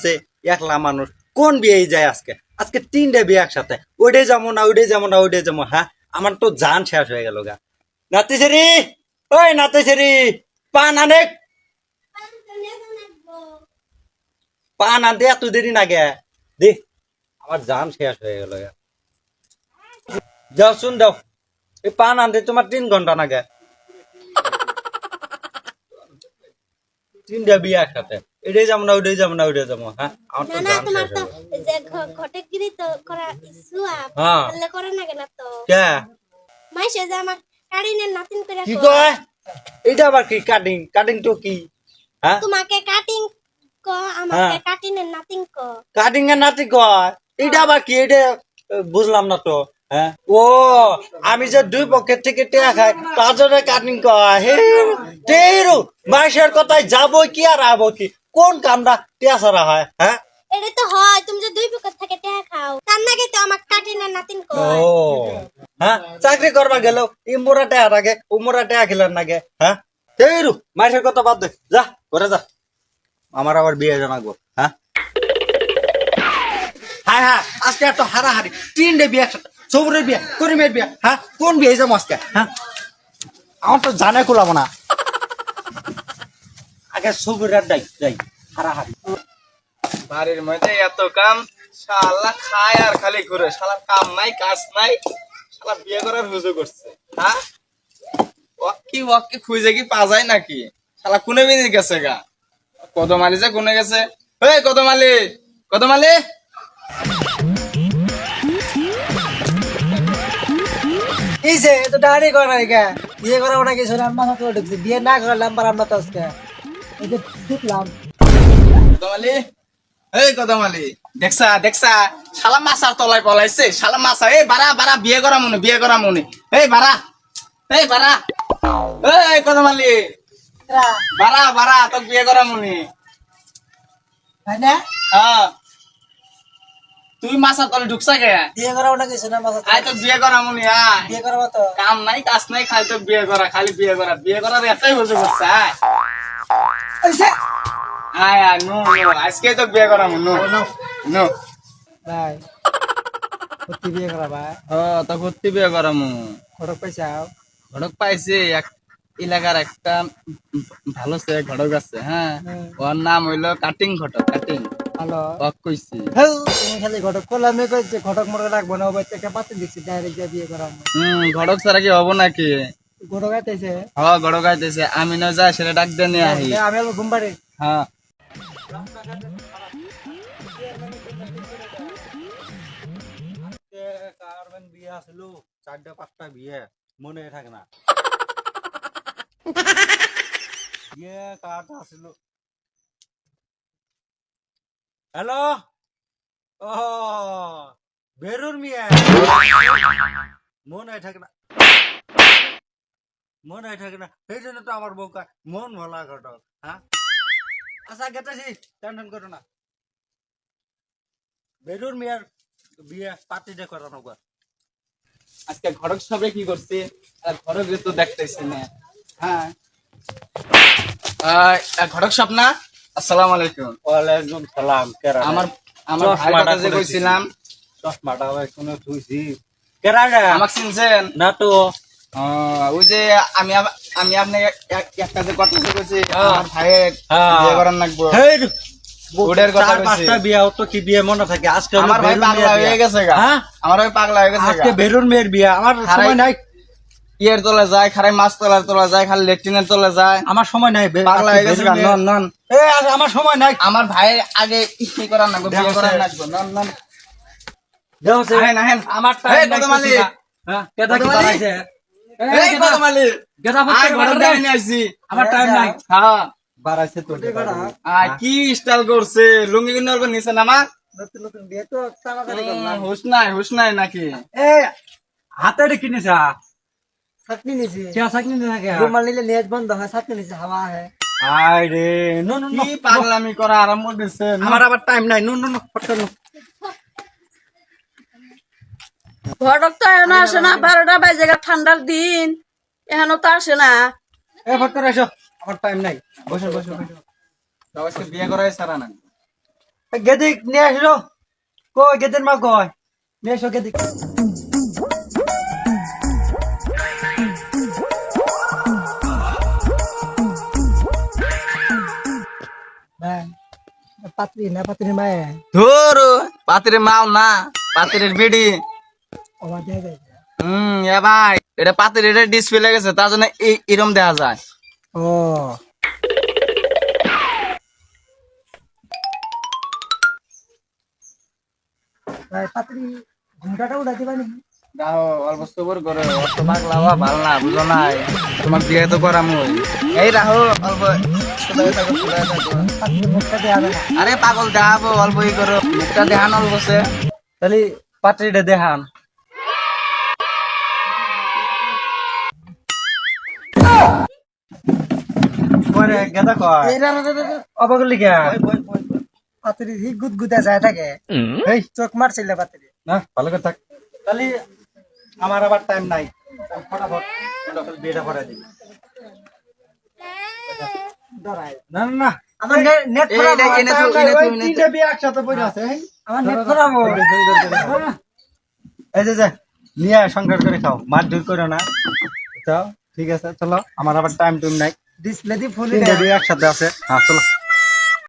আছে একলা মানুষ কোন বিয়ে যায় আজকে আজকে 3টে বিয়ে একসাথে ওইটাই যাবো না ওইটাই যাবো না ওইটাই যাবো হ্যাঁ আমার তো জান শেষ হয়ে গেল গা নাতিছেরি ওই নাতিছেরি পান আনে পান আনতে এত দেরি না গে দে আমার জান শেষ হয়ে গেল গা যাও শুন দাও এই পান আনতে তোমার 3 ঘন্টা না গে 3টে বিয়ে একসাথে এটাই যাবো না ওইটাই যাবো না ওইটাই যাবো হ্যাঁ আমার তো জান শেষ হয়ে গেল যে ঘটকগিরি তো করা ইসুয়া হ্যাঁ তাহলে করে না কেন তো কে মাইসে যে আমার কাটিনের নাতিন করে কি কয় এটা আবার কি কাটিং কাটিং তো কি হ্যাঁ তোমাকে কাটিং ক আমাকে কাটিনের নাতিন ক কাটিং এর নাতি কয় এটা আবার কি এটা বুঝলাম না তো হ্যাঁ ও আমি যে দুই পক্ষের থেকে টেয়া খাই তার জন্য কাটিং কয় হে তেরু মাসের কথায় যাবো কি আর আবো কি কোন কামটা টেয়া ছাড়া হয় হ্যাঁ এটা তো হয় তুমি যে দুই পকেট থেকে টাকা খাও তার নাকি তো আমার কাটিনের নাতিন ক ও হ্যাঁ চাকরি করবা গেল ইমোরা টেয়া থাকে উমোরা টেয়া খেলেন নাকি হ্যাঁ তেরু মাসের কথা বাদ দে যা করে যা আমার আবার বিয়ে জানাবো হ্যাঁ হ্যাঁ হ্যাঁ আজকে এত হারাহারি 3টে বিয়ে একসাথে সবুরের বিয়ে করিমের বিয়ে হ্যাঁ কোন বিয়ে যাবো আজকে হ্যাঁ আমার তো জানে কুলাবো না আগে সবুরের যাই হারাহারি বাড়ির মধ্যে এত কাম শালা খায় আর খালি ঘুরে শালা কাম নাই কাজ নাই শালা বিয়ে করার হুজু করছে হ্যাঁ ওয়াকি খুঁজে কি পা যায় নাকি শালা কোনে বিনে গেছে গা কত মালি যে কোনে গেছে এই কত মালি এই যে তো দাঁড়ি করা কে বিয়ে করা ওটা কিছু না মাথা তো ঢুকছে বিয়ে না করলাম পার আমরা তো আজকে এই যে দেখলাম কত মালি দেখছা শালা মাছার তলায় পলাইছে শালা মাছা এই বারা বিয়ে করা মনে এই বারা এই কত মালি বারা তো বিয়ে করা মনে তাই না হ্যাঁ তুই মাছার তলে ঢুকছা কে বিয়ে করা ওটা কিছু না মাথা আয় তো বিয়ে করা মনে বিয়ে করবো তো কাম নাই কাজ নাই খালি তো বিয়ে করার একটাই বসে করছে আয় নো আজকে তো বিয়ে করা নো ভাই সত্যি বিয়ে করা ভাই তো করতে বিয়ে করামু খরচ পয়সাও ঘটক পাইছে এক এলাকার একটা ভালো সে ঘটক আছে হ্যাঁ ওর নাম হইলো কাটিং হ্যালো কইছি তুমি খালি ঘটক করলাম কইছে ঘটক মরে রাখবো না ওই থেকে পাতে দিচ্ছি ডাইরেক্ট যা বিয়ে করা ঘটক ছাড়া কি হবো নাকি ঘটক আইতেছে ঘটক আইতেছে আমি না যাই সেটা ডাক দিয়ে নিয়ে আহি আমি আবার ঘুম পাড়ি হ্যাঁ বিয়ে আসল 4টা 5টা বিয়ে মনে থাকে না বিয়ে কার্ড আসল হ্যালো ও বেরুর মিয়া মনে থাকে না সেই জন্য তো আমার বউ কয় মন ভোলা ঘটক হ্যাঁ আচ্ছা গেতেছি টেনশন করো না বেরুর মিয়ার বিয়ে পার্টিতে করানো গা আজকে ঘটক সবে কি করছে আর ঘটক তো দেখতেছে না হ্যাঁ ঘটক স্বপ্না আসসালামু আলাইকুম ওয়ালাইকুম সালাম কেরা আমার ভাই কথা যে কইছিলাম চশমাটা কোনো থুইছি কেরাডা আমাকে চিনছেন না তো ওই যে আমি আপনাকে একটা যে কথা কইছি আমার ভাইয়ের বিয়ে করার লাগবো ওটার কথা কইছি 4-5টা বিয়ে তো কি বিয়ে মনে থাকে আজকে আমার ভাই পাগলা হয়ে গেছে গা হ্যাঁ আমার ভাই পাগলা হয়ে গেছে আজকে বেরুর মেয়ের বিয়ে আমার সময় নাই ইয়ের তলে যায় খারাই মাছ তলা যায় খালি লেট্রিনের তলে যায় আমার সময় নাই পাগলা হয়ে গেছে গা নন আমার সময় নাই আমার ভাইয়ের আগে কি করার লাগবে বিয়ে করার লাগবে নন আমার এই কত মালি হ্যাঁ কেদা কি বানাইছে এই কত মালি গেদা আই ঘরে নিয়ে আইছি আমার টাইম নাই হ্যাঁ বাড়াইছে তো কি স্টাইল করছে লুঙ্গি কিনার উপর নিচে নামা নতুন নতুন বিয়ে তো তাড়াতাড়ি করলাম হুশ নাই নাকি এ হাতে কিনেছা চাটনি নিছি क्या सकनी ना क्या রুমাল নিলে নেট বন্ধ হয় চাটনি নিছি হাওয়া হয় আই রে নো নো কি পাগলামি করা আরম্ভ করছে আমার আবার টাইম নাই নো নো নো ফটকা নো ঘটক তো এখনো আসে না 12টা বাজে ঠান্ডার দিন এখনো তো আসে না এ ফটকা এসো আমার টাইম নাই বসো সবাইকে বিয়ে করাই সারা না গেদিক নিয়ে আসো কই গেদের মা কয় নিয়ে এসো গেদিক ভাই পাত্রী না পাত্রীর মায়ে ধর পাতিরের মাল না পাতিরের বিড়ি আমার দেখা যায় এ ভাই এটা পাতিরের ডিসপ্লে লেগেছে তার জন্য এরম দেখা যায় ও ভাই পাত্রী ঘুমটাটা উঠাতে পারি রাহো অল্প সবর করো অত পাগলা হওয়া ভালো না বুঝো নাই তোমার বিয়ে তো করাম এই রাহো অল্প সদাই থাকো সদাই থাকো পাত্রীর মুখটা দেওয়া যাবে না আরে পাগল দেখাবো অল্প ই করো মুখটা দেখান অল্প সে তাহলে পাত্রীটা দেখান পরে গেদা কয় এই রা রা রা রা। অবাগলি কে পাত্রী হি গুদগুদা যায় থাকে এই চোখ মারছিল পাত্রী না ভালো করে থাক তাহলে আমার আবার টাইম নাই ফটাফট বিয়েটা করে দিই ডরাই না না না আমার নেট এই খারাপ এনে তো তিনটা বিয়ে একসাথে পড়ে আছে আমার নেট খারাপ এই যে নিয়ে সংসার করে খাও মার দূর করো না তো ঠিক আছে চলো আমার আবার টাইম টুম নাই ডিসপ্লে দি ফুল তিনটা বিয়ে একসাথে আছে হ্যাঁ চলো